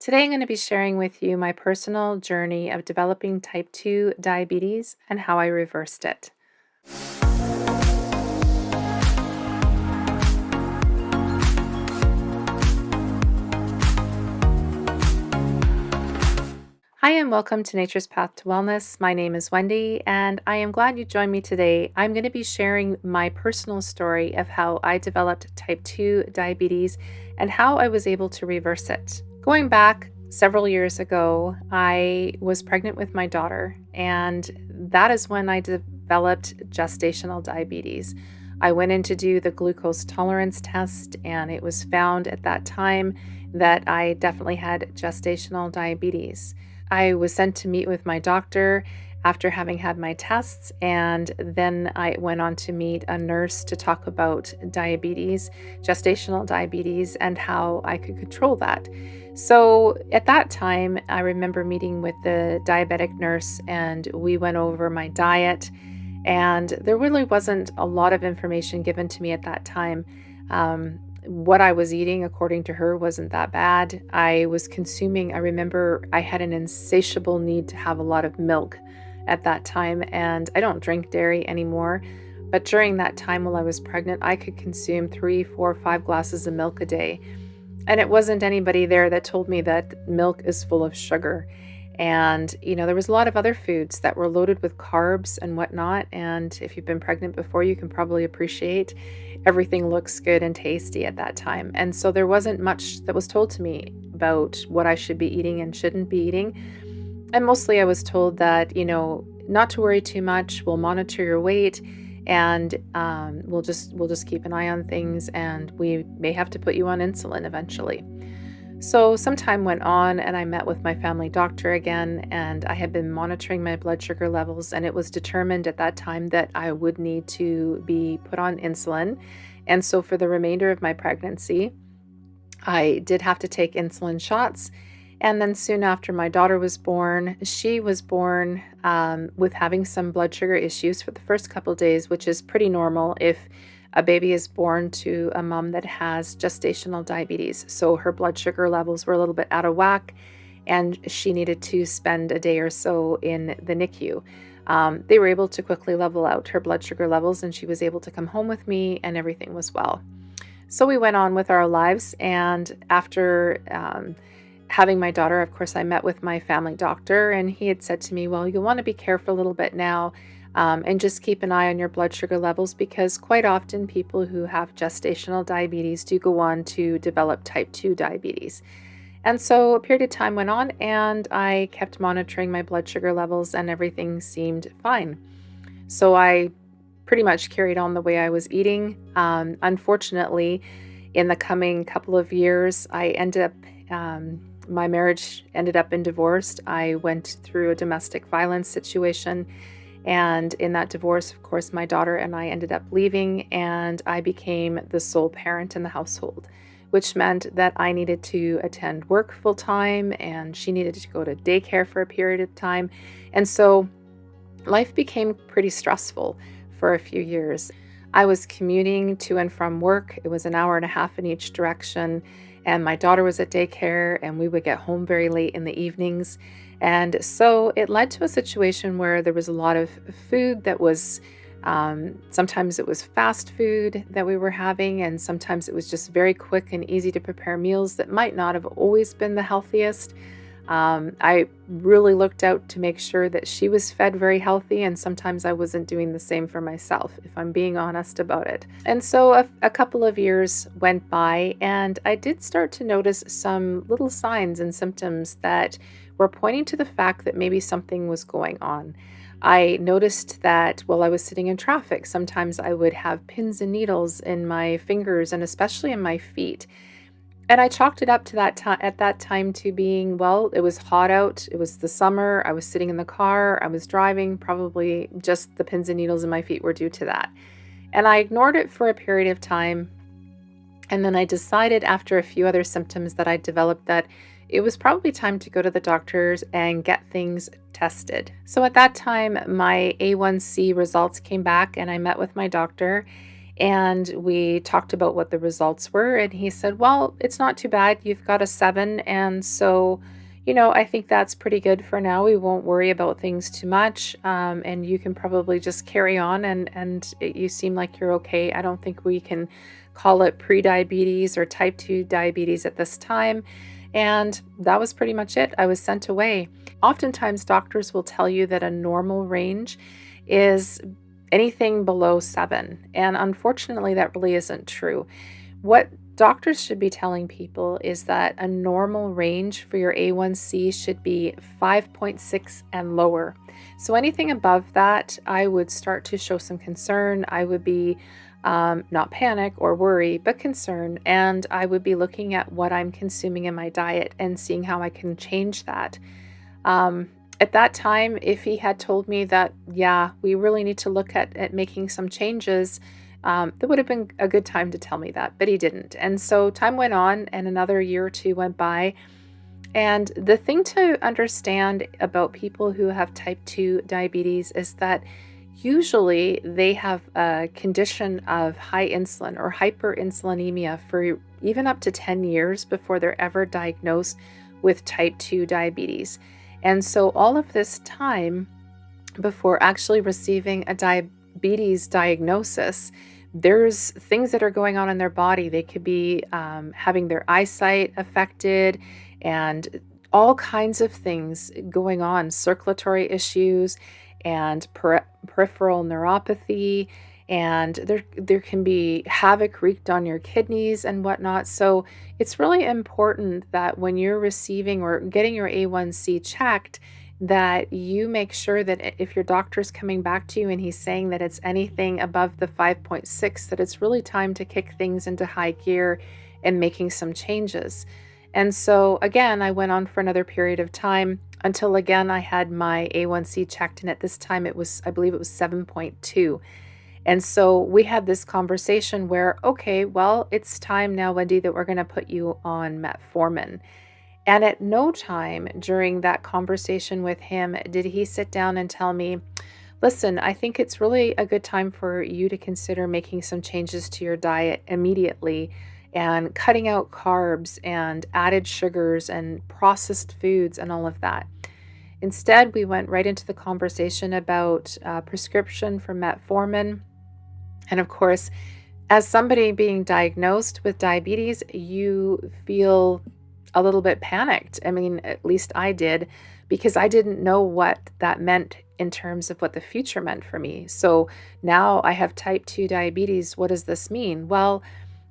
Today, I'm going to be sharing with you my personal journey of developing type 2 diabetes and how I reversed it. Hi, and welcome to Nature's Path to Wellness. My name is Wendy, and I am glad you joined me today. I'm going to be sharing my personal story of how I developed type 2 diabetes and how I was able to reverse it. Going back several years ago, I was pregnant with my daughter, and that is when I developed gestational diabetes. I went in to do the glucose tolerance test, and it was found at that time that I definitely had gestational diabetes. I was sent to meet with my doctor after having had my tests, and then I went on to meet a nurse to talk about diabetes, gestational diabetes, and how I could control that. So at that time, I remember meeting with the diabetic nurse, and we went over my diet, and there really wasn't a lot of information given to me at that time. What I was eating, according to her, wasn't that bad. I was consuming, I remember I had an insatiable need to have a lot of milk at that time, and I don't drink dairy anymore. But during that time while I was pregnant, I could consume 3, 4, 5 glasses of milk a day. And it wasn't anybody there that told me that milk is full of sugar. And, there was a lot of other foods that were loaded with carbs and whatnot. And if you've been pregnant before, you can probably appreciate everything looks good and tasty at that time. And so there wasn't much that was told to me about what I should be eating and shouldn't be eating. And mostly I was told that, not to worry too much. We'll monitor your weight, and we'll just keep an eye on things, and we may have to put you on insulin eventually. So some time went on, and I met with my family doctor again, and I had been monitoring my blood sugar levels, and it was determined at that time that I would need to be put on insulin. And so for the remainder of my pregnancy, I did have to take insulin shots. And then soon after my daughter was born, she was born with having some blood sugar issues for the first couple days, which is pretty normal if a baby is born to a mom that has gestational diabetes. So her blood sugar levels were a little bit out of whack, and she needed to spend a day or so in the NICU. They were able to quickly level out her blood sugar levels, and she was able to come home with me, and everything was well. So we went on with our lives, and after having my daughter, of course, I met with my family doctor, and he had said to me, well, you'll want to be careful a little bit now, and just keep an eye on your blood sugar levels, because quite often people who have gestational diabetes do go on to develop type 2 diabetes. And so a period of time went on, and I kept monitoring my blood sugar levels, and everything seemed fine. So I pretty much carried on the way I was eating. Unfortunately, in the coming couple of years, my marriage ended up in divorce. I went through a domestic violence situation. And in that divorce, of course, my daughter and I ended up leaving, and I became the sole parent in the household, which meant that I needed to attend work full time, and she needed to go to daycare for a period of time. And so life became pretty stressful for a few years. I was commuting to and from work. It was an hour and a half in each direction. And my daughter was at daycare, and we would get home very late in the evenings. And so it led to a situation where there was a lot of food that was, sometimes it was fast food that we were having, and sometimes it was just very quick and easy to prepare meals that might not have always been the healthiest. I really looked out to make sure that she was fed very healthy, and sometimes I wasn't doing the same for myself, if I'm being honest about it. And so a couple of years went by, and I did start to notice some little signs and symptoms that were pointing to the fact that maybe something was going on. I noticed that while I was sitting in traffic, sometimes I would have pins and needles in my fingers, and especially in my feet. And I chalked it up to that time at that time to being, well, it was hot out. It was the summer. I was sitting in the car. I was driving. Probably just the pins and needles in my feet were due to that. And I ignored it for a period of time. And then I decided, after a few other symptoms that I developed, that it was probably time to go to the doctors and get things tested. So at that time, my A1C results came back, and I met with my doctor. And we talked about what the results were. And he said, well, it's not too bad. You've got a 7. And so, I think that's pretty good for now. We won't worry about things too much. And you can probably just carry on. You seem like you're okay. I don't think we can call it prediabetes or type 2 diabetes at this time. And that was pretty much it. I was sent away. Oftentimes, doctors will tell you that a normal range is anything below 7. And unfortunately, that really isn't true. What doctors should be telling people is that a normal range for your A1C should be 5.6 and lower. So anything above that, I would start to show some concern. I would be not panic or worry, but concern. And I would be looking at what I'm consuming in my diet and seeing how I can change that. Um, at that time, if he had told me that, yeah, we really need to look at making some changes, that would have been a good time to tell me that, but he didn't. And so time went on, and another year or two went by. And the thing to understand about people who have type 2 diabetes is that usually they have a condition of high insulin or hyperinsulinemia for even up to 10 years before they're ever diagnosed with type 2 diabetes. And so all of this time before actually receiving a diabetes diagnosis, there's things that are going on in their body. They could be having their eyesight affected and all kinds of things going on, circulatory issues and peripheral neuropathy. And there can be havoc wreaked on your kidneys and whatnot. So it's really important that when you're receiving or getting your A1C checked, that you make sure that if your doctor's coming back to you and he's saying that it's anything above the 5.6, that it's really time to kick things into high gear and making some changes. And so again, I went on for another period of time until again I had my A1C checked, and at this time I believe it was 7.2. And so we had this conversation where, okay, well, it's time now, Wendy, that we're going to put you on metformin. And at no time during that conversation with him did he sit down and tell me, listen, I think it's really a good time for you to consider making some changes to your diet immediately and cutting out carbs and added sugars and processed foods and all of that. Instead, we went right into the conversation about prescription for metformin. And of course, as somebody being diagnosed with diabetes, you feel a little bit panicked. I mean, at least I did, because I didn't know what that meant in terms of what the future meant for me. So now I have type 2 diabetes. What does this mean? Well,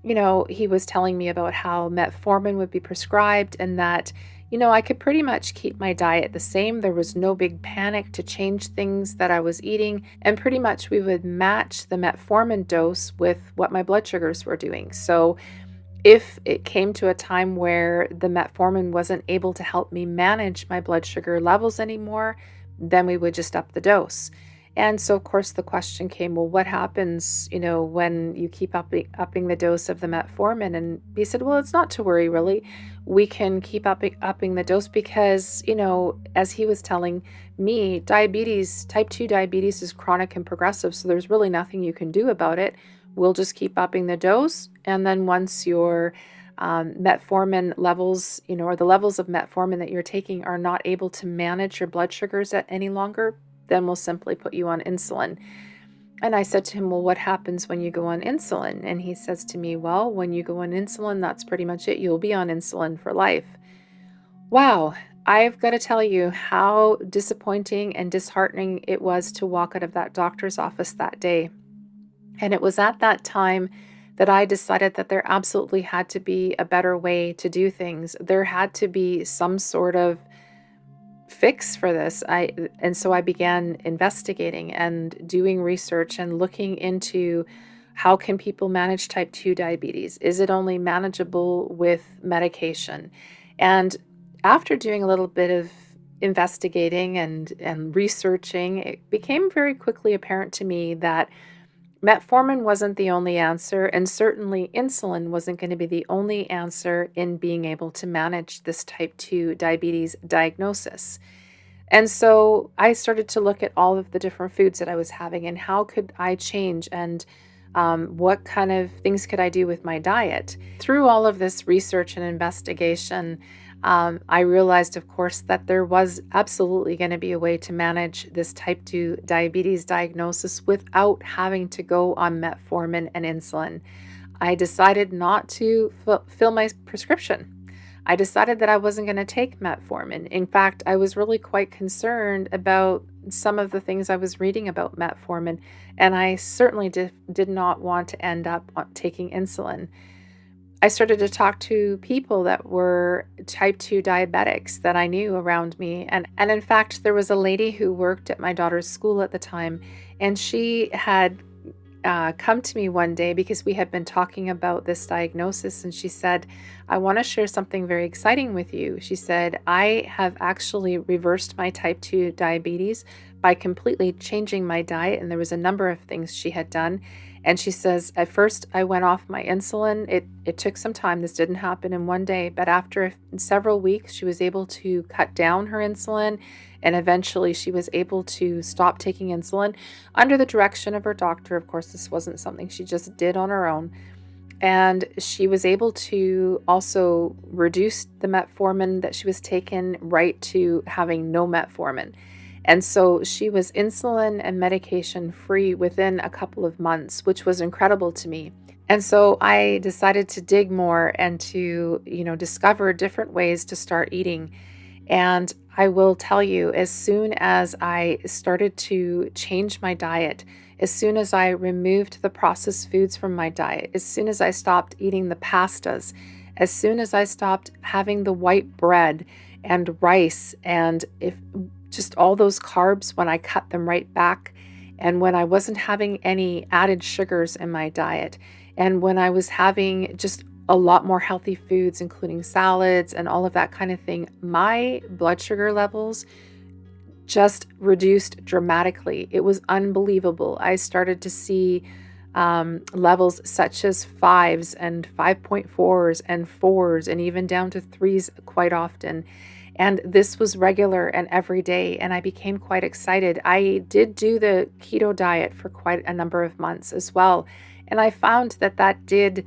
he was telling me about how metformin would be prescribed and that, I could pretty much keep my diet the same. There was no big panic to change things that I was eating. And pretty much we would match the metformin dose with what my blood sugars were doing. So if it came to a time where the metformin wasn't able to help me manage my blood sugar levels anymore, then we would just up the dose. And so, of course, the question came, well, what happens, when you keep upping the dose of the metformin? And he said, well, it's not to worry, really. We can keep upping the dose because, as he was telling me, diabetes, type 2 diabetes is chronic and progressive. So there's really nothing you can do about it. We'll just keep upping the dose. And then once your metformin levels, or the levels of metformin that you're taking are not able to manage your blood sugars any longer, then we'll simply put you on insulin. And I said to him, well, what happens when you go on insulin? And he says to me, well, when you go on insulin, that's pretty much it. You'll be on insulin for life. Wow. I've got to tell you how disappointing and disheartening it was to walk out of that doctor's office that day. And it was at that time that I decided that there absolutely had to be a better way to do things. There had to be some sort of fix for this. And so I began investigating and doing research and looking into how can people manage type 2 diabetes? Is it only manageable with medication? And after doing a little bit of investigating and researching, it became very quickly apparent to me that metformin wasn't the only answer, and certainly insulin wasn't going to be the only answer in being able to manage this type 2 diabetes diagnosis. And so I started to look at all of the different foods that I was having and how could I change. And What kind of things could I do with my diet? Through all of this research and investigation, I realized, of course, that there was absolutely going to be a way to manage this type 2 diabetes diagnosis without having to go on metformin and insulin. I decided not to fill my prescription. I decided that I wasn't going to take metformin. In fact, I was really quite concerned about some of the things I was reading about metformin, and I certainly did not want to end up taking insulin. I started to talk to people that were type 2 diabetics that I knew around me. And in fact, there was a lady who worked at my daughter's school at the time, and she had come to me one day because we had been talking about this diagnosis. And she said, I want to share something very exciting with you. She said, I have actually reversed my type 2 diabetes by completely changing my diet. And there was a number of things she had done. And she says, at first I went off my insulin. It took some time. This didn't happen in one day, but after several weeks, she was able to cut down her insulin. And eventually she was able to stop taking insulin under the direction of her doctor. Of course, this wasn't something she just did on her own. And she was able to also reduce the metformin that she was taking right to having no metformin. And so she was insulin and medication free within a couple of months, which was incredible to me. And so I decided to dig more and to, discover different ways to start eating. And I will tell you, as soon as I started to change my diet, as soon as I removed the processed foods from my diet, as soon as I stopped eating the pastas, as soon as I stopped having the white bread and rice, and if just all those carbs, when I cut them right back, and when I wasn't having any added sugars in my diet, and when I was having just a lot more healthy foods, including salads and all of that kind of thing, my blood sugar levels just reduced dramatically. It was unbelievable. I started to see levels such as 5s and 5.4s and 4s and even down to 3s quite often. And this was regular and every day, and I became quite excited. I did do the keto diet for quite a number of months as well, and I found that did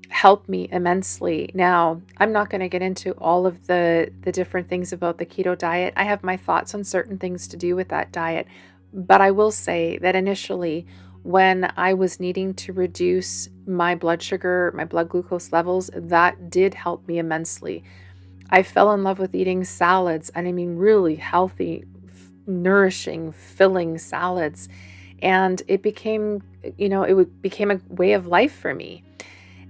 help me immensely. Now, I'm not going to get into all of the different things about the keto diet. I have my thoughts on certain things to do with that diet, but I will say that initially, when I was needing to reduce my blood sugar, my blood glucose levels, that did help me immensely. I fell in love with eating salads, and I mean really healthy, nourishing, filling salads. And it became, became a way of life for me.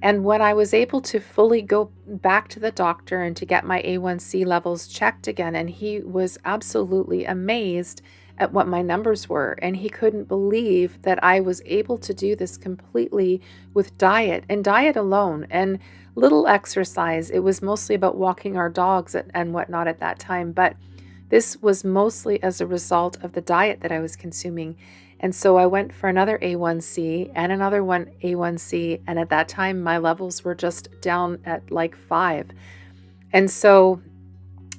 And when I was able to fully go back to the doctor and to get my A1C levels checked again, and he was absolutely amazed at what my numbers were. And he couldn't believe that I was able to do this completely with diet and diet alone and little exercise. It was mostly about walking our dogs and whatnot at that time. But this was mostly as a result of the diet that I was consuming. And so I went for another A1C and another one A1C. And at that time, my levels were just down at like 5. And so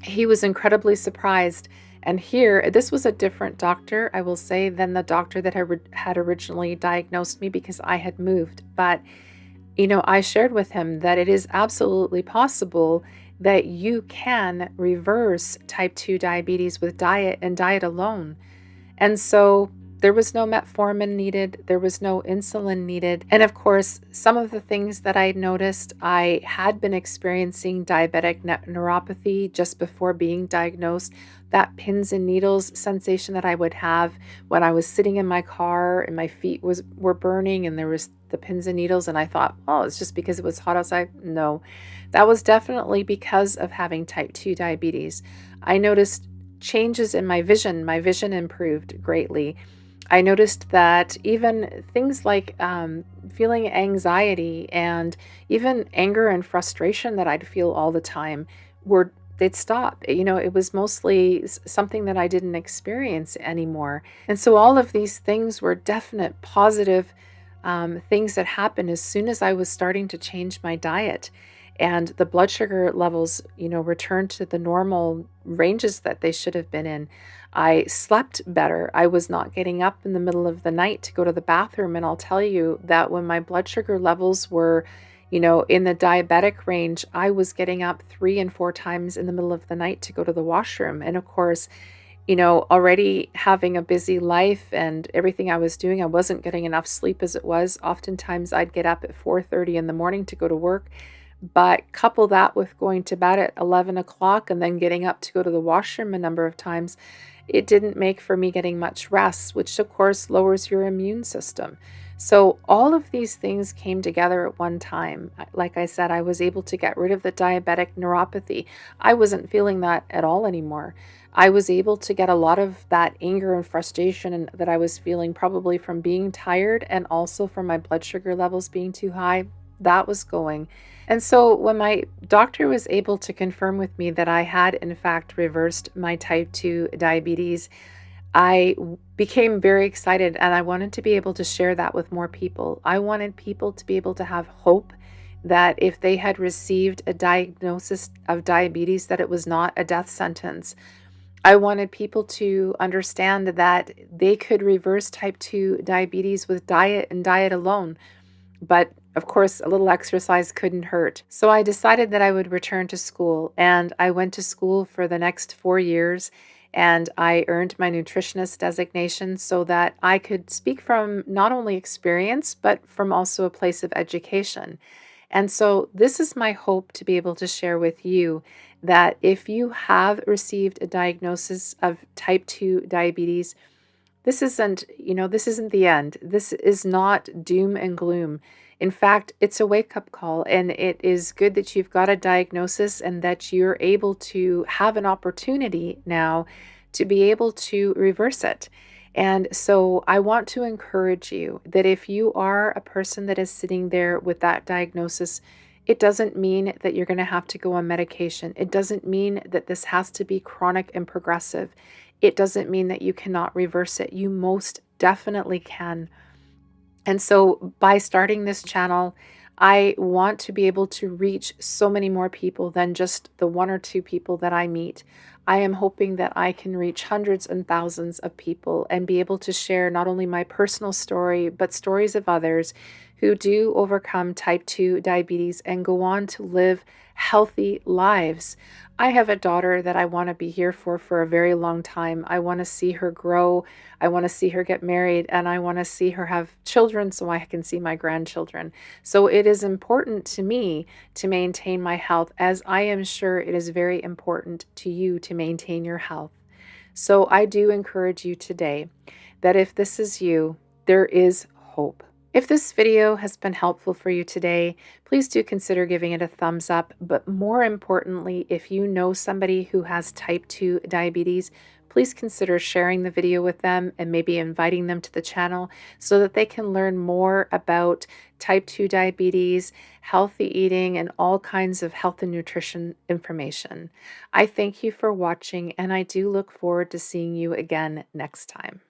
he was incredibly surprised. And here, this was a different doctor, I will say, than the doctor that had originally diagnosed me because I had moved. But, I shared with him that it is absolutely possible that you can reverse type 2 diabetes with diet and diet alone. And so there was no metformin needed. There was no insulin needed. And of course, some of the things that I noticed, I had been experiencing diabetic neuropathy just before being diagnosed. That pins and needles sensation that I would have when I was sitting in my car and my feet were burning and there was the pins and needles. And I thought, oh, it's just because it was hot outside. No, that was definitely because of having type 2 diabetes. I noticed changes in my vision. My vision improved greatly. I noticed that even things like feeling anxiety and even anger and frustration that I'd feel all the time they'd stop. It was mostly something that I didn't experience anymore. And so all of these things were definite positive things that happened as soon as I was starting to change my diet. and the blood sugar levels, returned to the normal ranges that they should have been in. I slept better. I was not getting up in the middle of the night to go to the bathroom. And I'll tell you that when my blood sugar levels were, in the diabetic range, I was getting up 3 and 4 times in the middle of the night to go to the washroom. And of course, already having a busy life and everything I was doing, I wasn't getting enough sleep as it was. Oftentimes I'd get up at 4:30 in the morning to go to work, but couple that with going to bed at 11 o'clock and then getting up to go to the washroom a number of times, it didn't make for me getting much rest, which of course lowers your immune system. So all of these things came together at one time. Like I said, I was able to get rid of the diabetic neuropathy. I wasn't feeling that at all anymore. I was able to get a lot of that anger and frustration that I was feeling, probably from being tired and also from my blood sugar levels being too high. That was going. And so when my doctor was able to confirm with me that I had, in fact, reversed my type 2 diabetes, became very excited and I wanted to be able to share that with more people. I wanted people to be able to have hope that if they had received a diagnosis of diabetes, that it was not a death sentence. I wanted people to understand that they could reverse type 2 diabetes with diet and diet alone. But of course, a little exercise couldn't hurt. So I decided that I would return to school, and I went to school for the next 4 years, and I earned my nutritionist designation so that I could speak from not only experience, but from also a place of education. And so, this is my hope to be able to share with you that if you have received a diagnosis of type 2 diabetes, this isn't the end. This is not doom and gloom. In fact, it's a wake up call, and it is good that you've got a diagnosis and that you're able to have an opportunity now to be able to reverse it. And so I want to encourage you that if you are a person that is sitting there with that diagnosis, it doesn't mean that you're going to have to go on medication. It doesn't mean that this has to be chronic and progressive. It doesn't mean that you cannot reverse it. You most definitely can. And so by starting this channel, I want to be able to reach so many more people than just the one or two people that I meet. I am hoping that I can reach hundreds and thousands of people and be able to share not only my personal story, but stories of others who do overcome type 2 diabetes and go on to live healthy lives. I have a daughter that I want to be here for a very long time. I want to see her grow. I want to see her get married, and I want to see her have children so I can see my grandchildren. So it is important to me to maintain my health, as I am sure it is very important to you to maintain your health. So I do encourage you today that if this is you, there is hope. If this video has been helpful for you today, please do consider giving it a thumbs up. But more importantly, if you know somebody who has type 2 diabetes, please consider sharing the video with them and maybe inviting them to the channel so that they can learn more about type 2 diabetes, healthy eating, and all kinds of health and nutrition information. I thank you for watching, and I do look forward to seeing you again next time.